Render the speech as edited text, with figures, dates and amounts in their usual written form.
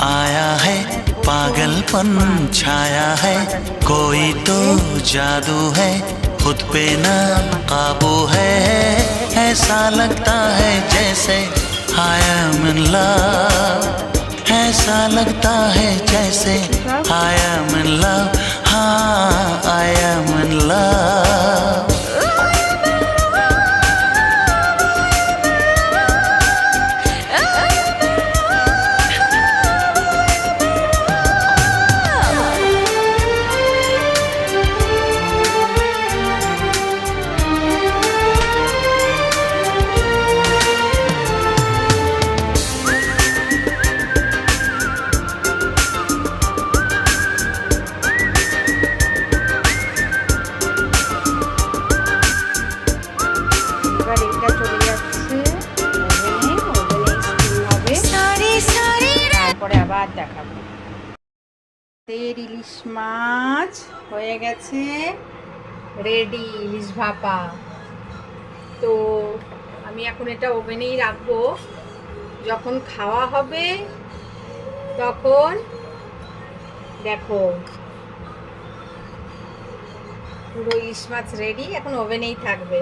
आया है पागलपन छाया है, कोई तो जादू है खुद पे ना काबू है। ऐसा लगता है जैसे आई एम इन लव, ऐसा लगता है जैसे आई एम इन लव, हाँ आई एम इन लव। আবার দেখাবো। ইলিশ মাছ হয়ে গেছে রেডি, ইলিশ ভাপা। তো আমি এখন এটা ওভেনেই রাখবো, যখন খাওয়া হবে তখন দেখো পুরো ইলিশ মাছ রেডি, এখন ওভেনেই থাকবে।